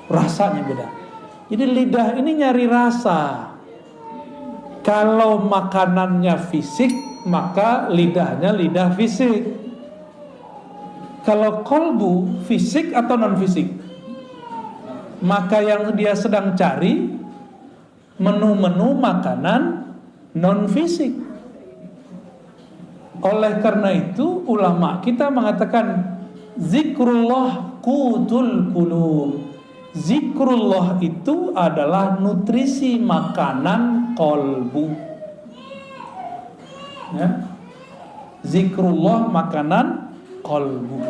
rasanya beda. Jadi lidah ini nyari rasa. Kalau makanannya fisik, maka lidahnya lidah fisik. Kalau kolbu fisik atau non fisik, maka yang dia sedang cari menu-menu makanan non fisik. Oleh karena itu ulama kita mengatakan zikrullah qutul qulub. Zikrullah itu adalah nutrisi makanan kolbu. Ya. Zikrullah makanan kolbu.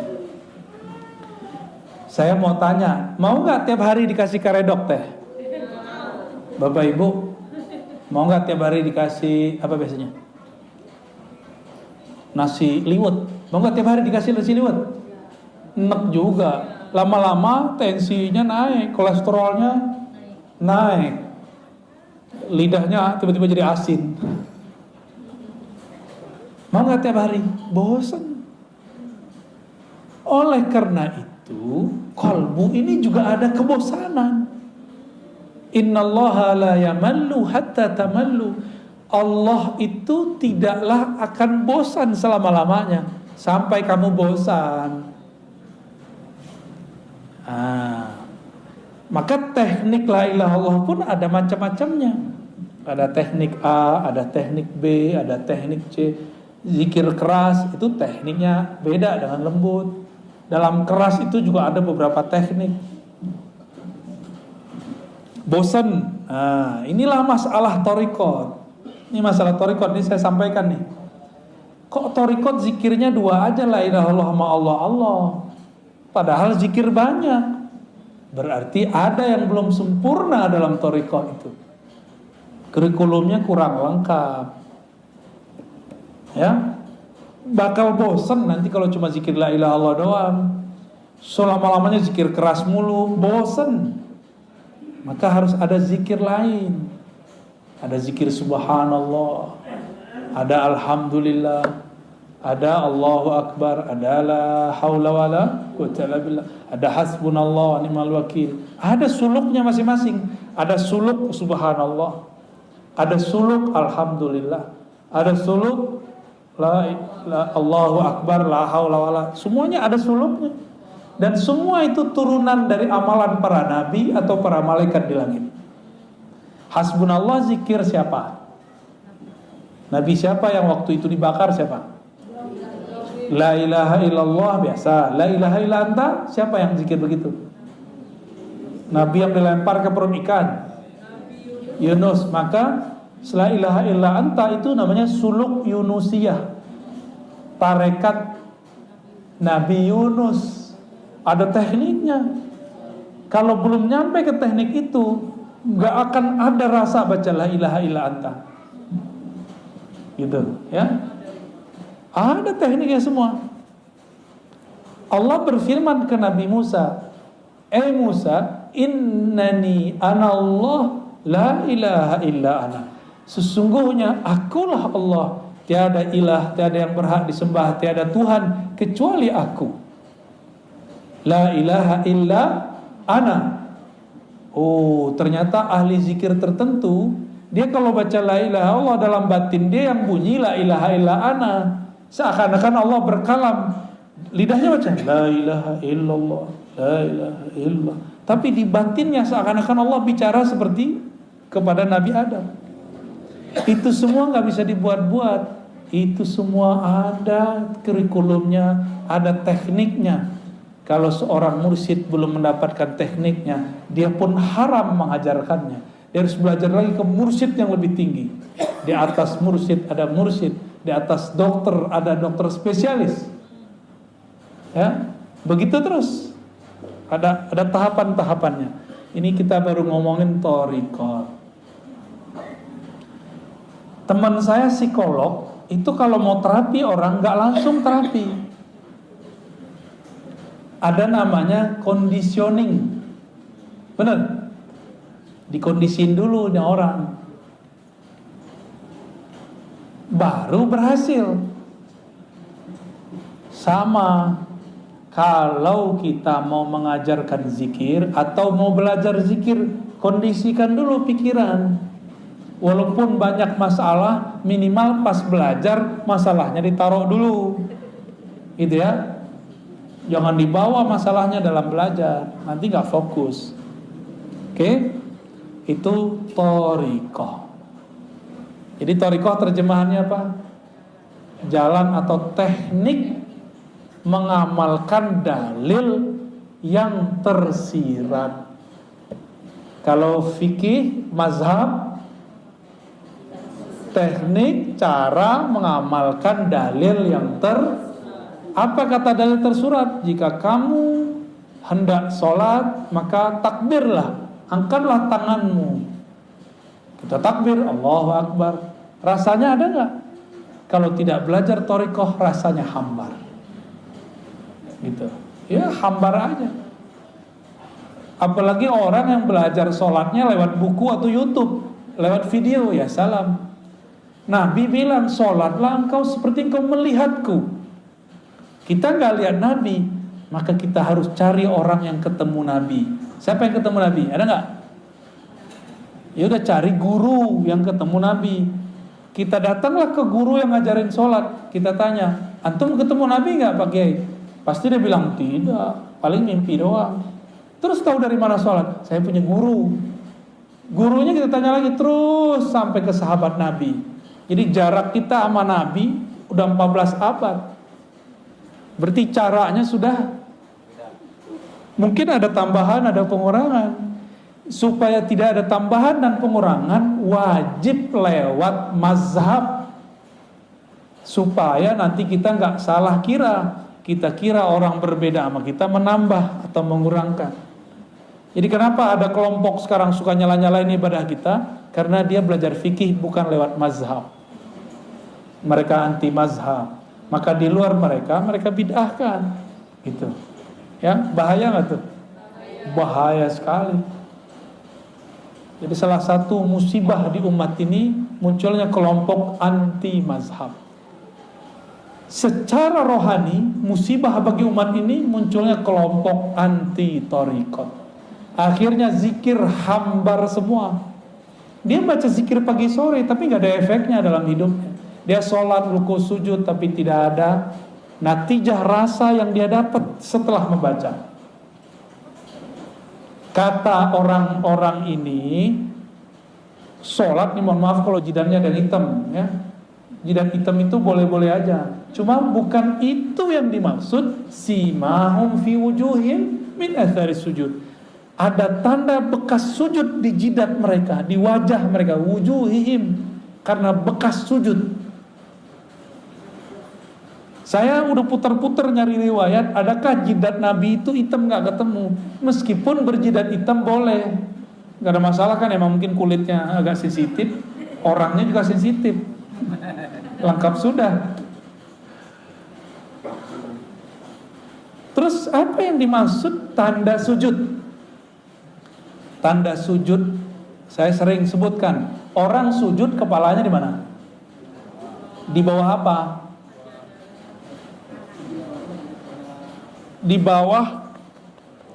Saya mau tanya, mau nggak tiap hari dikasih karedok teh? Bapak Ibu, mau nggak tiap hari dikasih apa biasanya? Nasi liwet. Mau nggak tiap hari dikasih nasi liwet? Enak juga. Lama-lama tensinya naik, kolesterolnya naik, lidahnya tiba-tiba jadi asin. Mau nggak tiap hari? Bosan. Oleh karena itu, kolbu ini juga ada kebosanan. Innallaha la yamallu hatta tamallu. Allah itu tidaklah akan bosan selama-lamanya sampai kamu bosan. Maka teknik la ilaha illallah pun ada macam-macamnya. Ada teknik A, ada teknik B, ada teknik C. Zikir keras itu tekniknya beda dengan lembut. Dalam keras itu juga ada beberapa teknik. Bosan. Inilah masalah thariqat. Ini masalah thariqat, ini saya sampaikan nih. Kok thariqat zikirnya dua aja, la ilaha illallah sama Allah. Padahal zikir banyak. Berarti ada yang belum sempurna dalam thariqat itu. Kurikulumnya kurang lengkap. Ya. Bakal bosan nanti kalau cuma zikir la ilaha illallah doang. Selama-lamanya zikir keras mulu, bosan. Maka harus ada zikir lain. Ada zikir subhanallah, ada alhamdulillah, ada Allahu Akbar, ada la haula wala quwwata illa billah, ada hasbunallah wa ni'mal wakil. Ada suluknya masing-masing. Ada suluk subhanallah, ada suluk alhamdulillah, ada suluk la Allahu Akbar, la haula wala. Semuanya ada suluknya. Dan semua itu turunan dari amalan para nabi atau para malaikat di langit. Hasbunallah zikir siapa? Nabi siapa yang waktu itu dibakar siapa? La ilaha illallah biasa. La ilaha illa anta, siapa yang zikir begitu? Nabi yang dilempar ke perut ikan, Yunus. Maka la ilaha illa anta itu namanya suluk Yunusiyah, tarekat Nabi Yunus. Ada tekniknya. Kalau belum nyampe ke teknik itu, nggak akan ada rasa baca la ilaha illa anta. Gitu, ya. Ada tekniknya semua. Allah berfirman ke Nabi Musa, Musa, innani anallah la ilaha illa ana. Sesungguhnya akulah Allah, tiada ilah, tiada yang berhak disembah, tiada Tuhan kecuali aku. La ilaha illa ana. Oh, ternyata ahli zikir tertentu, dia kalau baca la ilaha Allah, dalam batin dia yang bunyi la ilaha illa ana. Seakan-akan Allah berkalam. Lidahnya baca la ilaha illallah, la ilaha illallah. Tapi di batinnya seakan-akan Allah bicara seperti kepada Nabi Adam. Itu semua gak bisa dibuat-buat. Itu semua ada kurikulumnya, ada tekniknya. Kalau seorang mursyid belum mendapatkan tekniknya, dia pun haram mengajarkannya. Dia harus belajar lagi ke mursyid yang lebih tinggi. Di atas mursyid ada mursyid, di atas dokter ada dokter spesialis. Ya, begitu terus. Ada tahapan-tahapannya. Ini kita baru ngomongin thariqat. Teman saya psikolog itu kalau mau terapi orang nggak langsung terapi. Ada namanya conditioning. Benar? Dikondisin dulu nih orang, baru berhasil. Sama Kalau kita mau mengajarkan zikir atau mau belajar zikir, kondisikan dulu pikiran. Walaupun banyak masalah, minimal pas belajar masalahnya ditaruh dulu, gitu ya. Jangan dibawa masalahnya dalam belajar, nanti gak fokus. Oke? Itu thariqah. Jadi thariqah terjemahannya apa? Jalan atau teknik mengamalkan dalil yang tersirat. Kalau fikih mazhab, teknik cara mengamalkan dalil yang apa kata dalil tersurat? Jika kamu hendak sholat, maka takbirlah, angkatlah tanganmu. Kita takbir, Allahu Akbar. Rasanya ada nggak? Kalau tidak belajar thariqah, rasanya hambar. Gitu. Ya hambar aja. Apalagi orang yang belajar sholatnya lewat buku atau YouTube, lewat video, ya salam. Nabi bilang, sholatlah engkau seperti engkau melihatku. Kita nggak lihat Nabi, maka kita harus cari orang yang ketemu Nabi. Siapa yang ketemu Nabi? Ada nggak? Ya udah, cari guru yang ketemu Nabi. Kita datanglah ke guru yang ngajarin sholat. Kita tanya, antum ketemu Nabi nggak Pak Kiai? Pasti dia bilang tidak, paling mimpi doang. Terus tahu dari mana sholat? Saya punya guru. Gurunya kita tanya lagi terus sampai ke sahabat Nabi. Jadi jarak kita sama Nabi udah 14 abad. Berarti caranya sudah mungkin ada tambahan, ada pengurangan. Supaya tidak ada tambahan dan pengurangan, wajib lewat mazhab. Supaya nanti kita nggak salah kira. Kita kira orang berbeda sama kita menambah atau mengurangkan. Jadi kenapa ada kelompok sekarang suka nyala-nyalain ibadah kita? Karena dia belajar fikih bukan lewat mazhab. Mereka anti mazhab. Maka di luar mereka bid'ahkan, gitu. Ya, bahaya nggak tuh? Bahaya sekali. Jadi salah satu musibah di umat ini munculnya kelompok anti mazhab. Secara rohani, musibah bagi umat ini munculnya kelompok anti thariqat. Akhirnya zikir hambar semua. Dia baca zikir pagi sore tapi nggak ada efeknya dalam hidupnya. Dia sholat, ruku, sujud, tapi tidak ada natijah rasa yang dia dapat setelah membaca. Kata orang-orang ini, sholat nih, mohon maaf kalau jidannya ada hitam, ya. Jidan hitam itu boleh-boleh aja. Cuma bukan itu yang dimaksud. Simahum fi wujuhim min athari sujud. Ada tanda bekas sujud di jidat mereka, di wajah mereka, wujuhihim, karena bekas sujud. Saya udah putar-putar nyari riwayat, adakah jidat Nabi itu hitam? Nggak ketemu. Meskipun berjidat hitam boleh, nggak ada masalah kan? Emang mungkin kulitnya agak sensitif, orangnya juga sensitif. Lengkap sudah. Terus apa yang dimaksud tanda sujud? Tanda sujud saya sering sebutkan. Orang sujud kepalanya di mana? Di bawah apa? Di bawah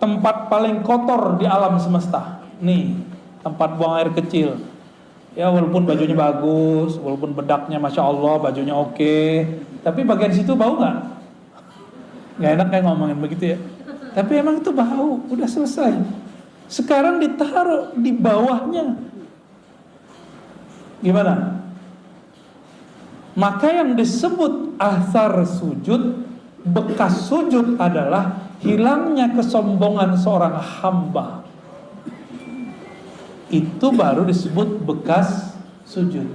tempat paling kotor di alam semesta. Nih, tempat buang air kecil. Ya walaupun bajunya bagus, walaupun bedaknya Masya Allah, bajunya oke, tapi bagian situ bau nggak? Nggak enak kayak ngomongin begitu ya. Tapi emang itu bau, udah selesai. Sekarang ditaruh di bawahnya. Gimana? Maka yang disebut athar sujud, bekas sujud adalah hilangnya kesombongan seorang hamba. Itu baru disebut bekas sujud.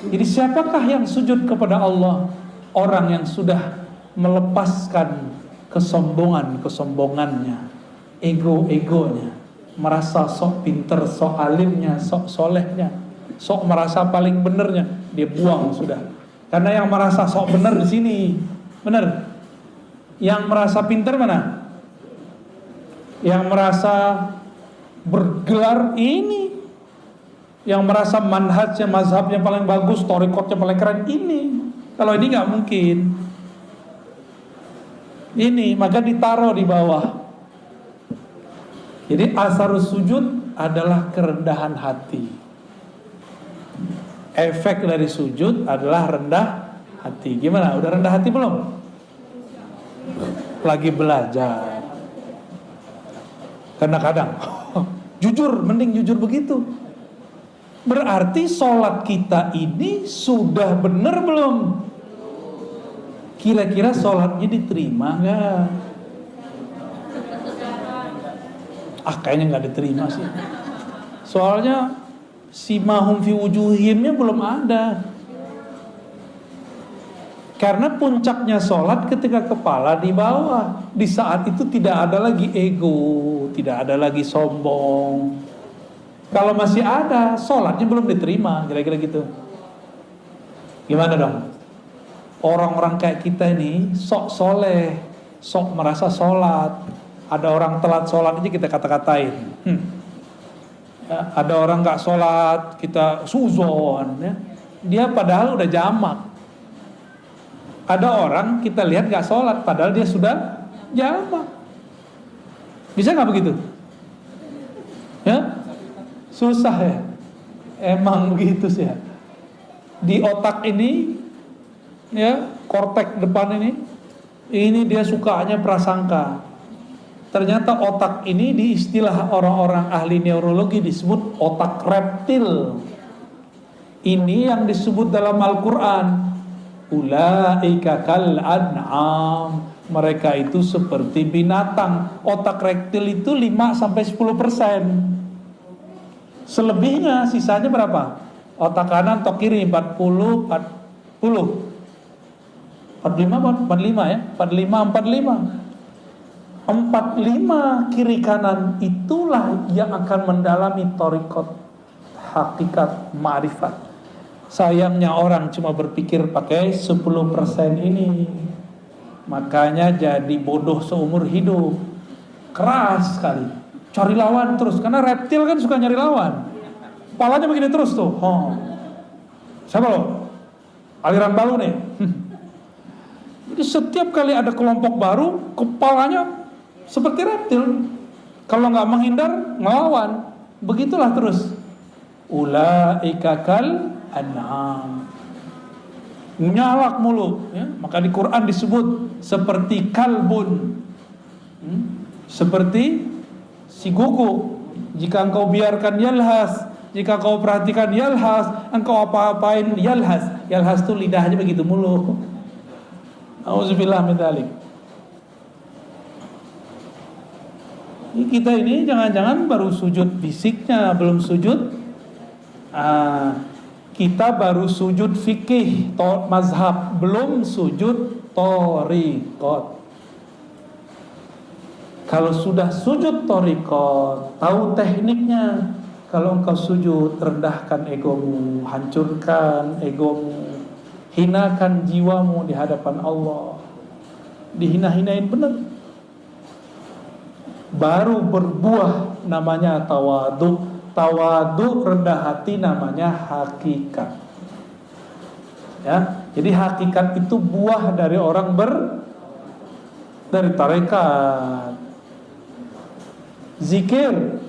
Jadi siapakah yang sujud kepada Allah? Orang yang sudah melepaskan kesombongannya, ego-egonya, merasa sok pinter, sok alimnya, sok solehnya, sok merasa paling benernya, dia buang sudah. Karena yang merasa sok bener di sini, bener. Yang merasa pinter mana? Yang merasa bergelar ini, yang merasa manhajnya, mazhabnya paling bagus, thariqatnya paling keren ini. Kalau ini nggak mungkin. ini, maka ditaruh di bawah. Jadi asarus sujud adalah kerendahan hati. Efek dari sujud adalah rendah hati. Gimana? Udah rendah hati belum? Lagi belajar. Kadang-kadang jujur, mending jujur begitu. Berarti sholat kita ini sudah benar belum? Kira-kira sholatnya diterima nggak? Kayaknya nggak diterima sih. Soalnya simahum fi wujuhimnya belum ada. Karena puncaknya sholat ketika kepala di bawah. Di saat itu tidak ada lagi ego, tidak ada lagi sombong. Kalau masih ada, sholatnya belum diterima, kira-kira gitu. Gimana dong? Orang-orang kayak kita ini sok soleh, sok merasa sholat. Ada orang telat sholat aja kita kata-katain. Ya, ada orang gak sholat, kita suzon. Ya. Dia padahal udah jamak. Ada orang kita lihat gak sholat, padahal dia sudah jamak. Bisa gak begitu? Ya? Susah ya. Emang begitu sih ya. Di otak ini, ya, korteks depan ini dia sukanya prasangka. Ternyata otak ini di istilah orang-orang ahli neurologi disebut otak reptil. Ini yang disebut dalam Al-Quran, ulaika kal an'am. Mereka itu seperti binatang. Otak reptil itu 5-10%. Selebihnya sisanya berapa? Otak kanan atau kiri 40 45 ya? 45 kiri kanan itulah yang akan mendalami thariqat hakikat ma'rifat. Sayangnya orang cuma berpikir pakai 10% ini. Makanya jadi bodoh seumur hidup. Keras sekali. Cari lawan terus, karena reptil kan suka nyari lawan. Kepalanya begini terus tuh. Siapa lo? Aliran baru nih. Jadi setiap kali ada kelompok baru, kepalanya seperti reptil. Kalau nggak menghindar, ngelawan. Begitulah terus. Ulaika kal an'am. Nyalak mulu, ya? Maka di Quran disebut seperti kalbun, seperti si gugu. Jika engkau biarkan yalhas, jika kau perhatikan yalhas, engkau apa-apain yalhas. Yalhas itu lidahnya begitu mulu. Auzubillah min dzalik. Kita ini jangan-jangan baru sujud fisiknya, belum sujud. Kita baru sujud fikih, mazhab, belum sujud thariqat. Kalau sudah sujud thariqat, tahu tekniknya. Kalau engkau sujud, rendahkan egomu, hancurkan egomu, hinakan jiwamu di hadapan Allah. Dihina-hinain benar. Baru berbuah namanya tawadu. Tawadu rendah hati namanya hakikat. Ya, jadi hakikat itu buah dari orang dari tarekat. Zikir.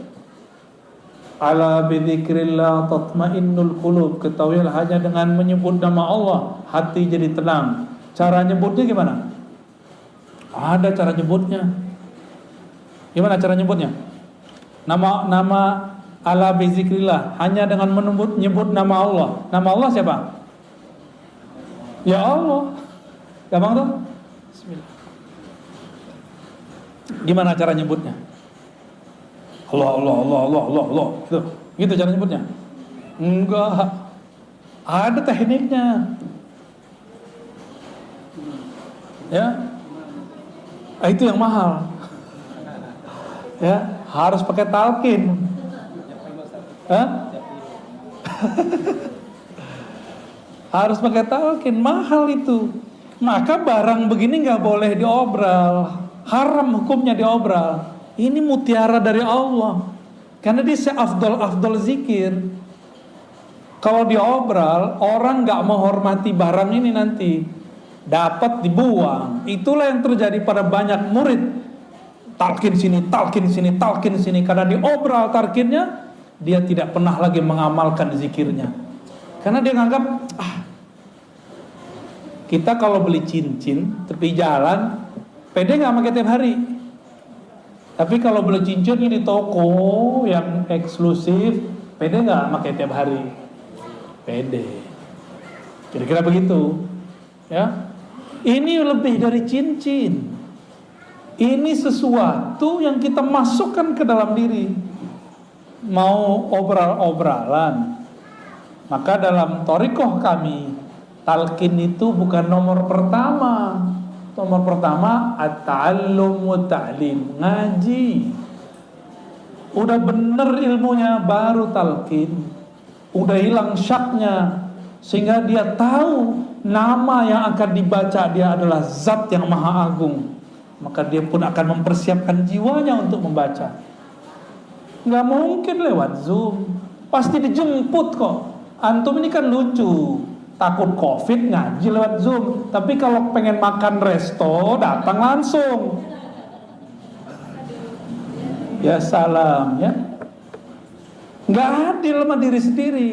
Ala bidzikrillah tatmainnul qulub. Ketahuilah hanya dengan menyebut nama Allah hati jadi tenang. Cara nyebutnya gimana? Ada cara nyebutnya. Gimana cara nyebutnya? Nama ala bizikrillah, hanya dengan menyebut nama Allah. Nama Allah siapa? Ya Allah. Gampang tuh? Bismillah. Gimana cara nyebutnya? Allah. Gitu cara nyebutnya? Enggak. Ada tekniknya. Ya. Itu yang mahal. Ya, harus pakai talqin. Harus pakai talqin, mahal itu. Maka barang begini nggak boleh diobral, haram hukumnya diobral. Ini mutiara dari Allah, karena dia seafdol zikir. Kalau diobral, orang nggak menghormati barang ini nanti. dapat dibuang. Itulah yang terjadi pada banyak murid. Talqin sini, talqin sini, talqin sini. Karena diobral talqinnya, dia tidak pernah lagi mengamalkan zikirnya. Karena dia nganggap, kita kalau beli cincin tepi jalan, pede nggak pakai tiap hari. Tapi kalau beli cincin di toko yang eksklusif, pede nggak pakai tiap hari? Pede. Kira-kira begitu, ya. Ini lebih dari cincin. Ini sesuatu yang kita masukkan ke dalam diri. Mau obral-obralan. Maka dalam thariqah kami, talqin itu bukan nomor pertama. Nomor pertama at-ta'allum wa ta'lim, ngaji. Udah bener ilmunya baru talqin. Udah hilang syaknya, sehingga dia tahu nama yang akan dibaca dia adalah Zat yang Maha Agung. Maka dia pun akan mempersiapkan jiwanya untuk membaca. Nggak mungkin lewat Zoom, pasti dijemput kok. Antum ini kan lucu, takut COVID ngaji lewat Zoom. Tapi kalau pengen makan resto, datang langsung. Ya salam ya. Nggak adil sama diri sendiri.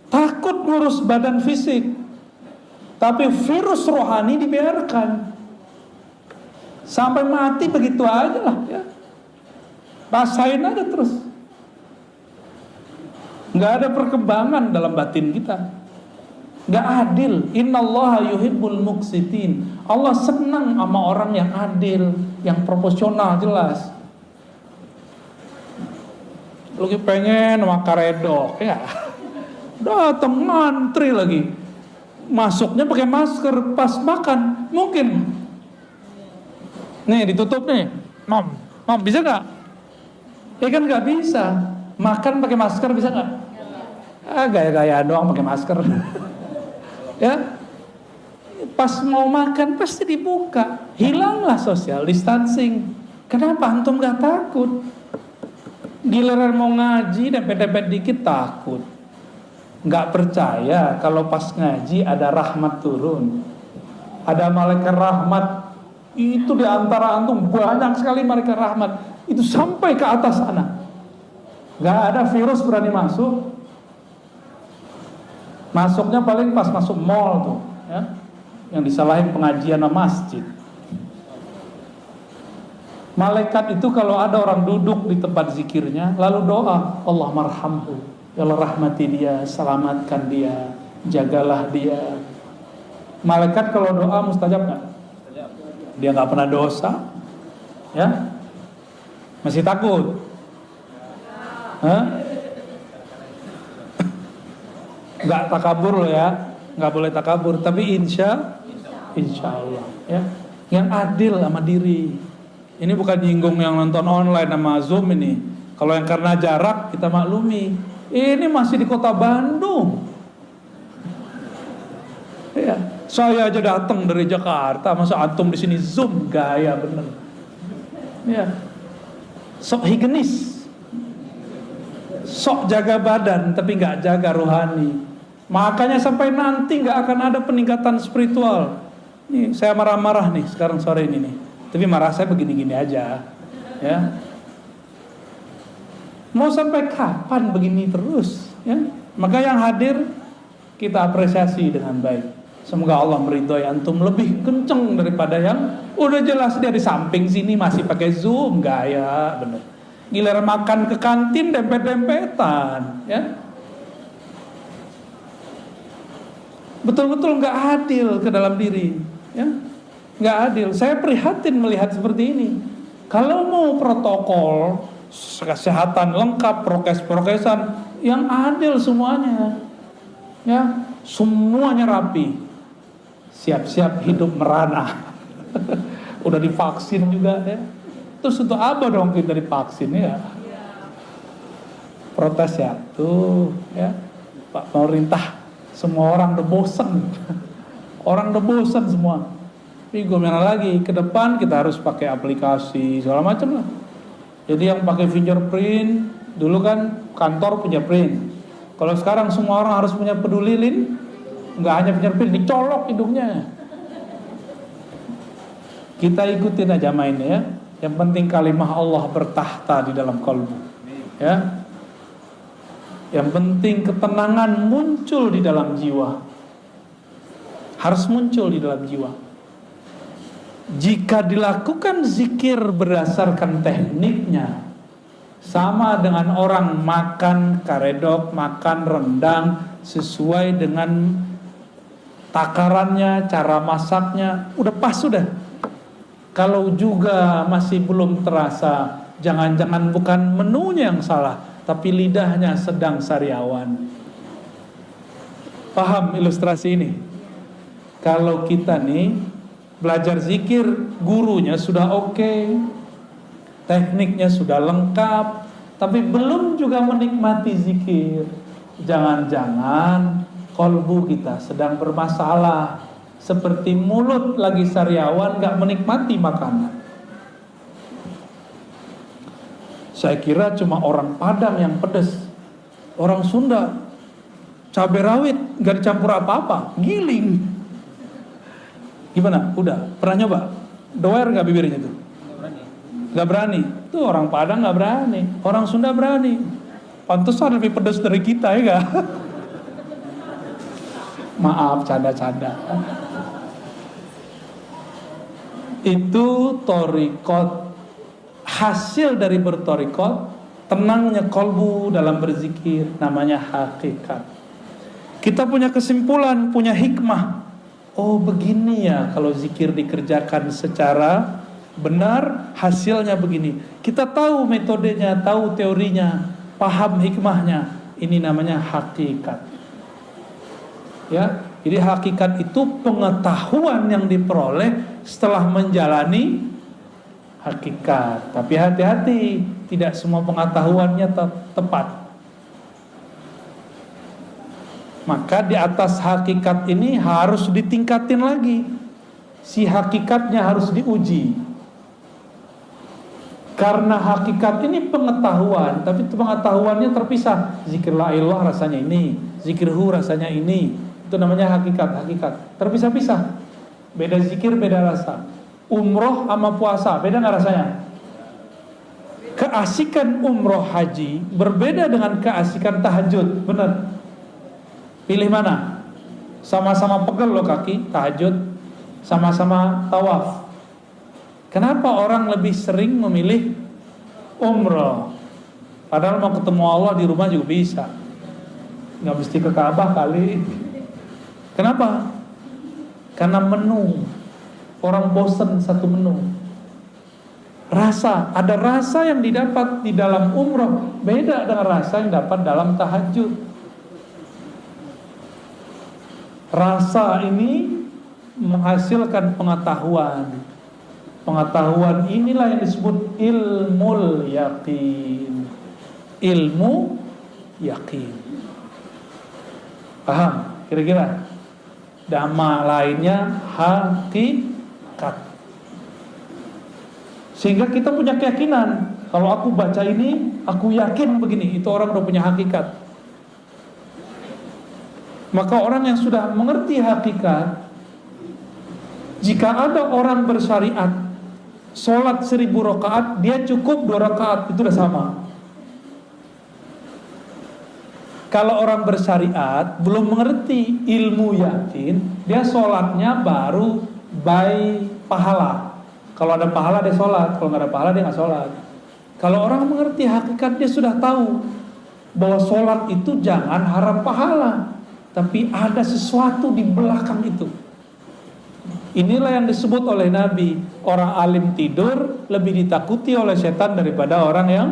Takut ngurus badan fisik, tapi virus rohani dibiarkan. Sampai mati begitu aja lah ya. Rasain aja terus. Nggak ada perkembangan dalam batin kita. Nggak adil. Innallaha yuhibbul muqsitin. Allah senang sama orang yang adil, yang proporsional, jelas. Lagi pengen makan redok ya, datang ngantri lagi, masuknya pakai masker pas makan. Mungkin nih ditutup nih, Mam bisa nggak? Ya kan nggak bisa. Makan pakai masker bisa nggak? Gaya-gayaan doang pakai masker. Ya, pas mau makan pasti dibuka. Hilanglah social distancing. Kenapa antum nggak takut? Giliran mau ngaji dempet-dempet dikit takut. Nggak percaya kalau pas ngaji ada rahmat turun, ada malaikat rahmat. Itu di antara antum banyak sekali malaikat rahmat. Itu sampai ke atas sana. Nggak ada virus berani masuk. Masuknya paling pas masuk mall tuh ya, yang disalahin pengajian masjid. Malaikat itu kalau ada orang duduk di tempat zikirnya, lalu doa, Allah marhamhu, ya Allah rahmati dia, selamatkan dia, jagalah dia. Malaikat kalau doa mustajab nggak? Dia nggak pernah dosa, ya? Masih takut? Hah? Nggak takabur loh ya, nggak boleh takabur. Tapi insya Allah, ya, yang adil sama diri. Ini bukan nyinggung yang nonton online sama Zoom ini. Kalau yang karena jarak kita maklumi. Ini masih di kota Bandung. Ya, saya aja datang dari Jakarta, masa antum di sini Zoom, gaya bener. Ya, sok higienis, sok jaga badan, tapi nggak jaga rohani. Makanya sampai nanti nggak akan ada peningkatan spiritual. Nih saya marah-marah nih sekarang sore ini nih. Tapi marah saya begini-gini aja, ya. Mau sampai kapan begini terus, ya? Maka yang hadir kita apresiasi dengan baik. Semoga Allah meridhoi antum lebih kenceng daripada yang udah jelas dia di samping sini masih pakai Zoom, gaya bener. Giliran makan ke kantin dempet-dempetan, ya. Betul-betul nggak adil ke dalam diri, ya. Nggak adil. Saya prihatin melihat seperti ini. Kalau mau protokol kesehatan lengkap, prokes-prokesan yang adil semuanya, ya, semuanya rapi, siap-siap hidup merana. Udah divaksin juga ya. Terus untuk apa dong kita divaksin ya? Protes ya, tuh ya, Pak pemerintah, semua orang udah bosen. Orang udah bosen semua. Tapi gimana lagi, ke depan kita harus pakai aplikasi segala macam lah. Jadi yang pakai fingerprint, dulu kan kantor punya print. Kalau sekarang semua orang harus punya peduli link, nggak hanya fingerprint, dicolok hidungnya. Kita ikutin aja mainnya ya. Yang penting kalimah Allah bertahta di dalam kalbu. Ya. Yang penting ketenangan muncul di dalam jiwa. Harus muncul di dalam jiwa. Jika dilakukan zikir berdasarkan tekniknya, sama dengan orang makan karedok, makan rendang sesuai dengan takarannya, cara masaknya, udah pas sudah. Kalau juga masih belum terasa, jangan-jangan bukan menunya yang salah, tapi lidahnya sedang sariawan. Paham ilustrasi ini? Kalau kita nih belajar zikir, gurunya sudah oke, tekniknya sudah lengkap, tapi belum juga menikmati zikir. Jangan-jangan kolbu kita sedang bermasalah, seperti mulut lagi sariawan gak menikmati makanan. Saya kira cuma orang Padang yang pedas, orang Sunda cabai rawit gak dicampur apa-apa, giling. Gimana? Udah? Pernah nyoba? Doer gak bibirnya tuh? Gak berani. Tuh orang Padang gak berani, orang Sunda berani. Pantesan lebih pedas dari kita ya gak? Maaf, canda-canda. Itu torikot. Hasil dari bertorikot, tenangnya kolbu dalam berzikir, namanya hakikat. Kita punya kesimpulan, punya hikmah. Oh begini ya kalau zikir dikerjakan secara benar, hasilnya begini. Kita tahu metodenya, tahu teorinya, paham hikmahnya. Ini namanya hakikat. Ya, jadi hakikat itu pengetahuan yang diperoleh setelah menjalani hakikat. Tapi hati-hati, tidak semua pengetahuannya tepat. Maka di atas hakikat ini harus ditingkatin lagi. Si hakikatnya harus diuji. Karena hakikat ini pengetahuan, tapi pengetahuannya terpisah. Zikir la ilallah rasanya ini, zikir hu rasanya ini. Itu namanya hakikat. Terpisah-pisah. Beda zikir, beda rasa. Umroh sama puasa, beda gak rasanya? Keasikan umroh haji berbeda dengan keasikan tahajud. Benar? Pilih mana? Sama-sama pegel loh kaki, tahajud. Sama-sama tawaf. Kenapa orang lebih sering memilih umroh? Padahal mau ketemu Allah di rumah juga bisa. Gak mesti ke Ka'bah kali. Kenapa? Karena menu. Orang bosen satu menu. Rasa, ada rasa yang didapat di dalam umroh beda dengan rasa yang dapat dalam tahajud. Rasa ini menghasilkan pengetahuan. Pengetahuan inilah yang disebut ilmul yakin. Ilmu yakin. Paham? Kira-kira? Dhamma lainnya hakikat. Sehingga kita punya keyakinan, kalau aku baca ini, aku yakin begini. Itu orang udah punya hakikat. Maka orang yang sudah mengerti hakikat, jika ada orang bersyariat sholat 1000 rakaat, dia cukup 2 rakaat, itu udah sama. Kalau orang bersyariat belum mengerti ilmu yakin, dia sholatnya baru by pahala. Kalau ada pahala dia sholat, kalau nggak ada pahala dia nggak sholat. Kalau orang mengerti hakikat, dia sudah tahu bahwa sholat itu jangan harap pahala, tapi ada sesuatu di belakang itu. Inilah yang disebut oleh Nabi, orang alim tidur lebih ditakuti oleh setan daripada orang yang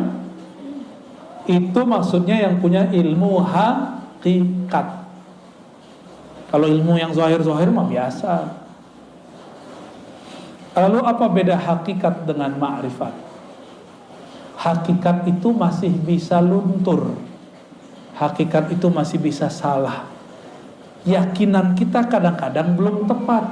itu, maksudnya yang punya ilmu hakikat. Kalau ilmu yang zahir-zahir mah biasa. Lalu apa beda hakikat dengan ma'rifat? Hakikat itu masih bisa luntur. Hakikat itu masih bisa salah. Yakinan kita kadang-kadang belum tepat.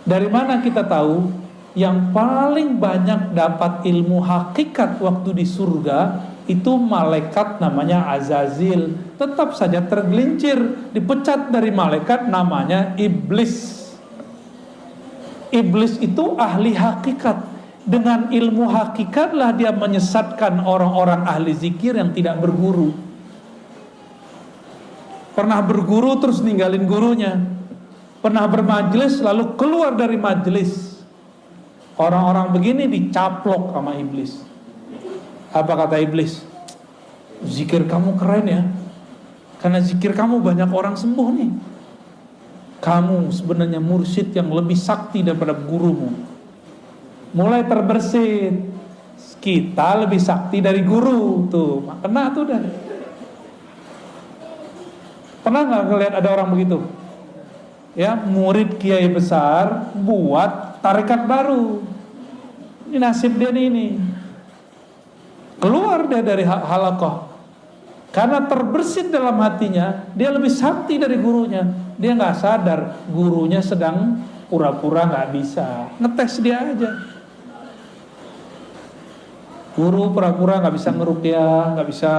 Dari mana kita tahu? Yang paling banyak dapat ilmu hakikat waktu di surga itu malaikat namanya Azazil. Tetap saja tergelincir, dipecat dari malaikat namanya iblis. Iblis itu ahli hakikat. Dengan ilmu hakikatlah dia menyesatkan orang-orang ahli zikir yang tidak berguru. Pernah berguru terus ninggalin gurunya. Pernah bermajelis lalu keluar dari majelis. Orang-orang begini dicaplok sama iblis. Apa kata iblis? Zikir kamu keren ya. Karena zikir kamu banyak orang sembuh nih. Kamu sebenarnya mursyid yang lebih sakti daripada gurumu. Mulai terbersit. Kita lebih sakti dari guru. Tuh, kena tuh dah. Pernah gak ngeliat ada orang begitu? Ya, murid kiai besar buat tarekat baru. Ini nasib dia ini. Keluar dia dari halaqah. Karena terbersit dalam hatinya, dia lebih sakti dari gurunya. Dia gak sadar gurunya sedang pura-pura gak bisa. Ngetes dia aja. Guru pura-pura gak bisa ngeruqyah, gak bisa,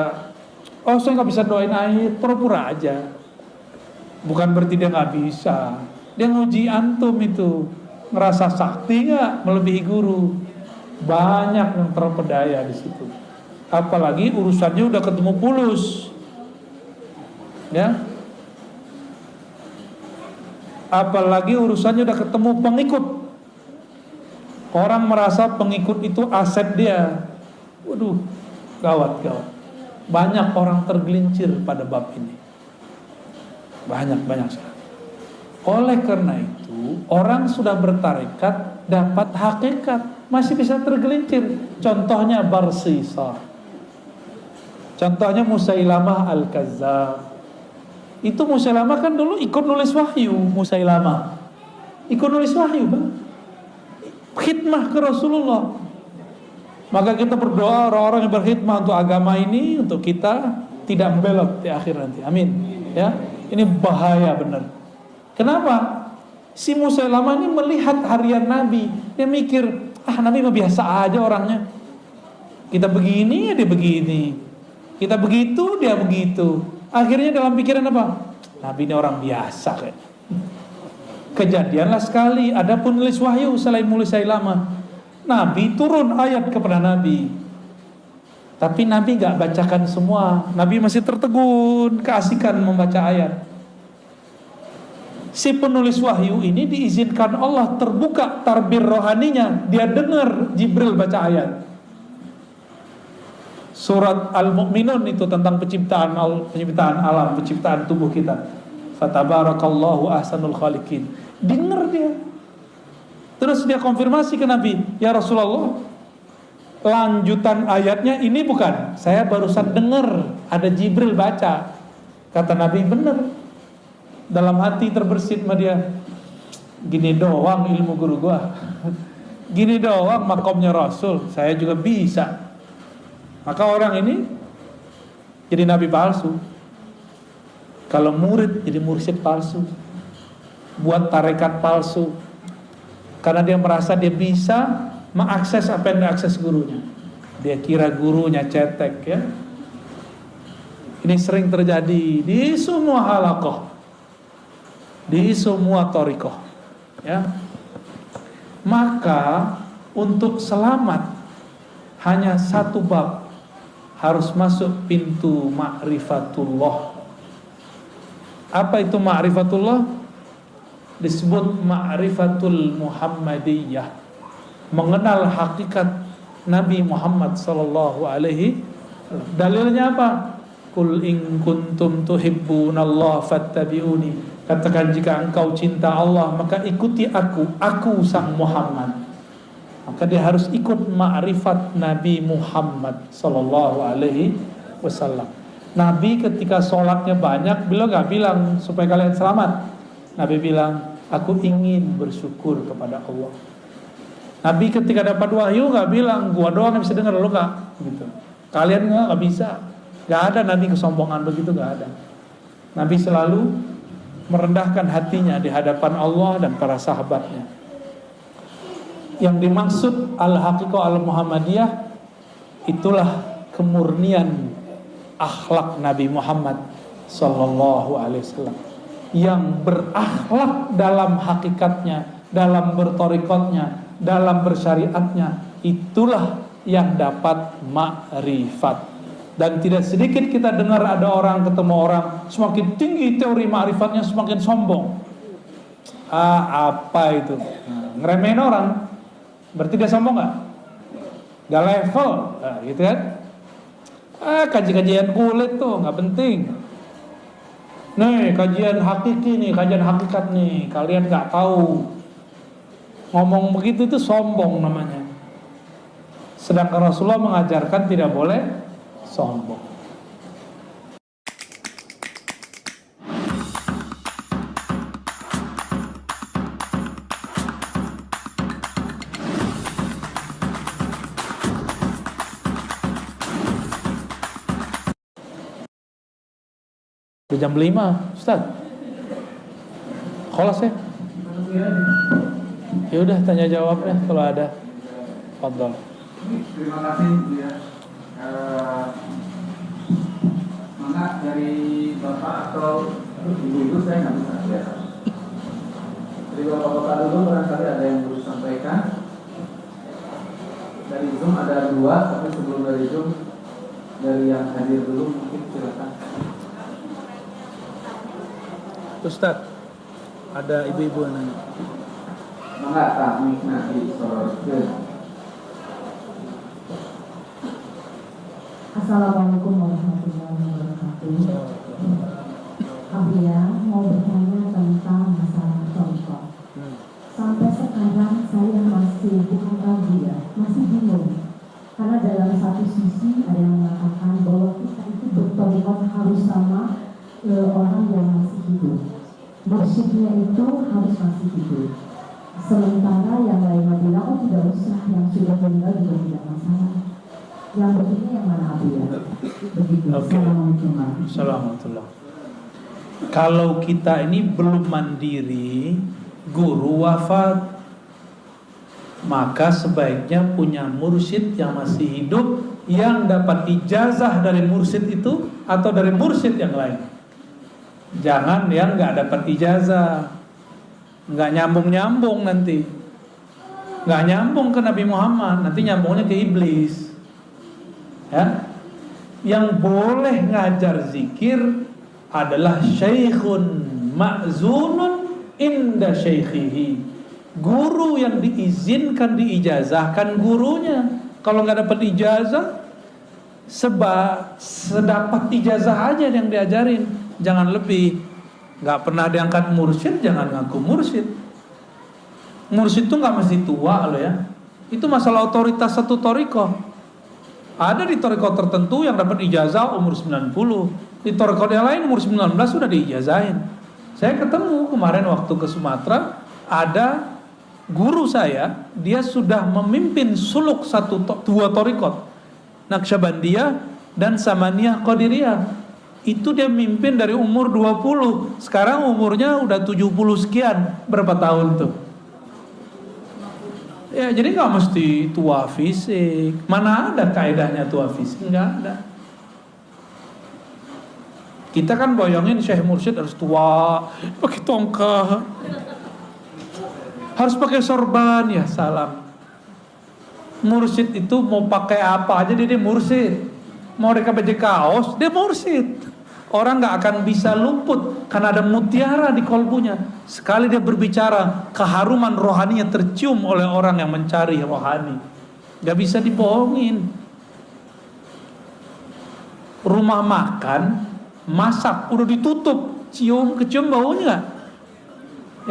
oh saya gak bisa doain air, pura-pura aja. Bukan berarti dia gak bisa. Dia nguji antum itu. Ngerasa sakti gak melebihi guru. Banyak yang terpedaya di situ. Apalagi urusannya udah ketemu pulus, ya. Apalagi urusannya udah ketemu pengikut. Orang merasa pengikut itu aset dia. Waduh, gawat. Banyak orang tergelincir pada bab ini. Banyak sekali. Oleh karena itu, orang sudah bertarekat dapat hakikat, masih bisa tergelincir. Contohnya Barsisa. Contohnya Musailamah Al-Kazzab. Itu Musailamah kan dulu ikut nulis wahyu. Musailamah ikut nulis wahyu, Bang. Khidmah ke Rasulullah. Maka kita berdoa orang-orang yang berkhidmah untuk agama ini, untuk kita tidak membelok di akhir nanti. Amin. Ya, ini bahaya benar. Kenapa? Si Musailamah ini melihat harian Nabi. Dia mikir, Nabi mah biasa aja orangnya. Kita begini, dia begini. Kita begitu, dia begitu. Akhirnya dalam pikiran apa? Nabi ini orang biasa kayak. Kejadianlah sekali, ada pun nulis wahyu selain Musailamah. Nabi turun ayat kepada Nabi. Tapi Nabi gak bacakan semua. Nabi masih tertegun, keasikan membaca ayat. Si penulis wahyu ini diizinkan Allah terbuka tarbir rohaninya. Dia dengar Jibril baca ayat. Surat Al-Mu'minun itu tentang penciptaan alam, penciptaan tubuh kita. Fatabarakallahu ahsanul khaliqin. Dengar dia. Terus dia konfirmasi ke Nabi, ya Rasulullah, lanjutan ayatnya ini bukan? Saya barusan dengar ada Jibril baca. Kata Nabi, benar. Dalam hati terbersit sama dia, gini doang ilmu guru gua. Gini doang makomnya Rasul, saya juga bisa. Maka orang ini jadi nabi palsu. Kalau murid jadi mursyid palsu. Buat tarekat palsu. Karena dia merasa dia bisa mengakses apa yang diakses gurunya. Dia kira gurunya cetek, ya. Ini sering terjadi di semua halaqah, di semua thariqah, ya. Maka untuk selamat hanya satu bab, harus masuk pintu ma'rifatullah. Apa itu ma'rifatullah? Disebut ma'rifatul Muhammadiyah. Mengenal hakikat Nabi Muhammad sallallahu alaihi wasallam. Dalilnya apa? Qul in kuntum tuhibbunallaha fattabi'uni. Katakan jika engkau cinta Allah maka ikuti aku sang Muhammad. Maka dia harus ikut ma'rifat Nabi Muhammad sallallahu alaihi wasallam. Nabi ketika sholatnya banyak, beliau gak bilang supaya kalian selamat. Nabi bilang, aku ingin bersyukur kepada Allah. Nabi ketika dapat wahyu gak bilang, gua doang yang bisa dengar, lo gak gitu. Kalian gak bisa. Gak ada Nabi kesombongan begitu, gak ada. Nabi selalu merendahkan hatinya di hadapan Allah dan para sahabatnya. Yang dimaksud al-haqiqah al-Muhammadiyah itulah kemurnian akhlak Nabi Muhammad sallallahu alaihi wasallam yang berakhlak dalam hakikatnya dalam bertorikotnya, dalam bersyariatnya, itulah yang dapat ma'rifat. Dan tidak sedikit kita dengar ada orang ketemu orang semakin tinggi teori ma'rifatnya semakin sombong. Apa itu? Ngeremehin orang, berarti dia sombong nggak? Gak level, gitu kan? Kajian kulit tuh nggak penting. Nih kajian hakiki nih, kajian hakikat nih, kalian nggak tahu. Ngomong begitu itu sombong namanya. Sedangkan Rasulullah mengajarkan tidak boleh sombong. Udah jam 5, Ustaz. Kholas ya? Ya udah tanya jawab ya kalau ada. Fadhol. Terima kasih ya. Mana dari Bapak atau Ibu-ibu saya nggak bisa lihat. Dari Bapak-bapak dulu barangkali ada yang perlu sampaikan. Dari Zoom ada 2, tapi sebelum dari Zoom dari yang hadir dulu mungkin silakan. Ustaz, ada ibu-ibu yang nanya. Mangga kami nanti sorotkeun. Assalamualaikum warahmatullahi wabarakatuh. Abia mau bertanya tentang masalah contoh. Sampai sekarang saya masih bukan ragu ya, masih bingung. Karena dalam satu sisi ada yang mengatakan bahwa kita itu bertorikot harus sama orang yang masih hidup. Mursyidnya itu harus masih hidup. Sementara yang lainnya bilang, oh tidak usah, yang sudah meninggal juga tidak masalah. Yang begini yang mana Abu ya? Begitu. Okay. Assalamualaikum. Kalau kita ini belum mandiri, guru wafat, maka sebaiknya punya mursyid yang masih hidup, yang dapat ijazah dari mursyid itu atau dari mursyid yang lain. Jangan yang nggak dapat ijazah, nggak nyambung nanti, nggak nyambung ke Nabi Muhammad, nanti nyambungnya ke iblis. Ya, yang boleh ngajar zikir adalah syekhun ma'zunun inda syekhihi, guru yang diizinkan diijazahkan gurunya. Kalau nggak dapat ijazah, sedapat ijazah aja yang diajarin, jangan lebih. Nggak pernah diangkat mursyid, jangan ngaku mursyid. Mursyid itu nggak mesti tua loh ya. Itu masalah otoritas satu thariqah. Ada di thariqah tertentu yang dapat ijazah umur 90, di thariqah yang lain umur 19 sudah diijazahin. Saya ketemu kemarin waktu ke Sumatera, ada guru saya, dia sudah memimpin suluk dua thariqah, Naqsyabandiyah dan Samaniyah Qadiriyah. Itu dia mimpin dari umur 20, sekarang umurnya udah 70 sekian, berapa tahun tuh? Ya, jadi nggak mesti tua fisik. Mana ada kaidahnya tua fisik? Nggak ada. Kita kan bayangin Syekh Mursyid harus tua, pakai tongkat, harus pakai sorban, ya salam. Mursyid itu mau pakai apa aja dia mursyid. Mau mereka baju kaos, dia mursyid. Orang nggak akan bisa luput karena ada mutiara di kolbunya. Sekali dia berbicara, keharuman rohaninya tercium oleh orang yang mencari rohani. Nggak bisa dibohongin. Rumah makan, masak, udah ditutup, kecium baunya nggak?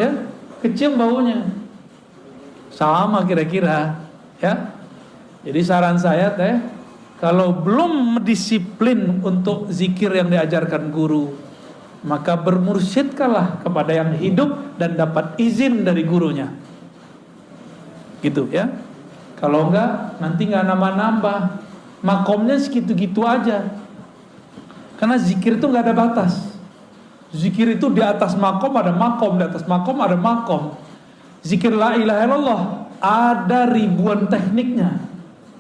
Ya, kecium baunya. Sama kira-kira, ya. Jadi saran saya teh, kalau belum disiplin untuk zikir yang diajarkan guru, maka bermursyidkanlah kepada yang hidup dan dapat izin dari gurunya. Gitu ya. Kalau enggak, nanti enggak nambah-nambah. Makomnya segitu-gitu aja. Karena zikir itu enggak ada batas. Zikir itu di atas makom ada makom, di atas makom ada makom. Zikir la ilaha illallah ada ribuan tekniknya.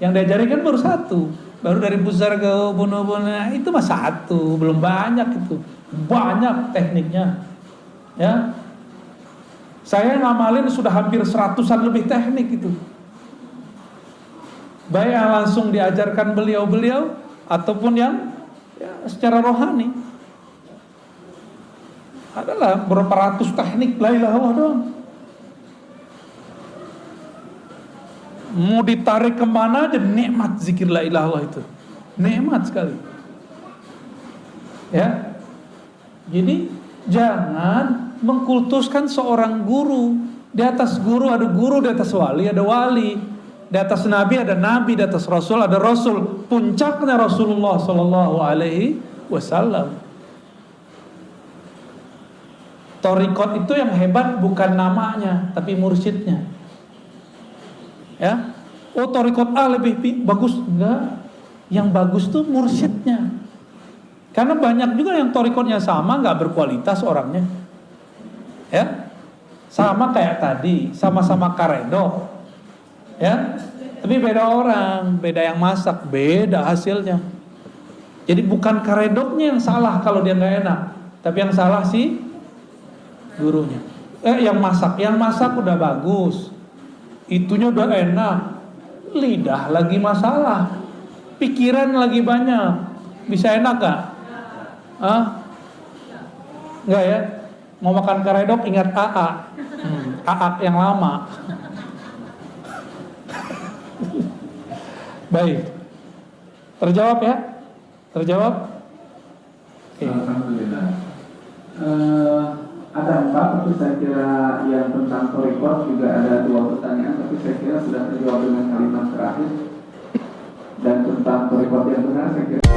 Yang diajarin kan baru satu. Baru dari besar ke bunuh-bunuh itu mah satu, belum banyak itu. Banyak tekniknya. Ya. Saya ngamalin sudah hampir 100-an lebih teknik itu. Baik yang langsung diajarkan beliau-beliau ataupun yang secara rohani. Adalah berapa ratus teknik la ilaha illallah doang. Mau ditarik kemana aja nikmat zikir la ilaha illallah itu. Nikmat sekali. Ya. Jadi jangan mengkultuskan seorang guru. Di atas guru ada guru, di atas wali ada wali. Di atas nabi ada nabi, di atas rasul ada rasul. Puncaknya Rasulullah sallallahu alaihi wasallam. Thariqat itu yang hebat bukan namanya, tapi mursyidnya. Ya. Oh, thariqat A lebih bagus, enggak. Yang bagus tuh mursyidnya. Karena banyak juga yang thariqatnya sama enggak berkualitas orangnya. Ya. Sama kayak tadi, sama-sama karedok. Ya. Tapi beda orang, beda yang masak, beda hasilnya. Jadi bukan karedoknya yang salah kalau dia enggak enak, tapi yang salah sih gurunya. Yang masak udah bagus. Itunya udah enak. Lidah lagi masalah. Pikiran lagi banyak. Bisa enak gak? Enggak ya? Mau makan karedok ingat AA. AA yang lama. Baik. Terjawab ya? Terjawab? Alhamdulillah. Ada 4, tapi saya kira yang tentang thariqat juga ada 2 pertanyaan, tapi saya kira sudah terjawab dengan kalimat terakhir. Dan tentang thariqat yang benar saya kira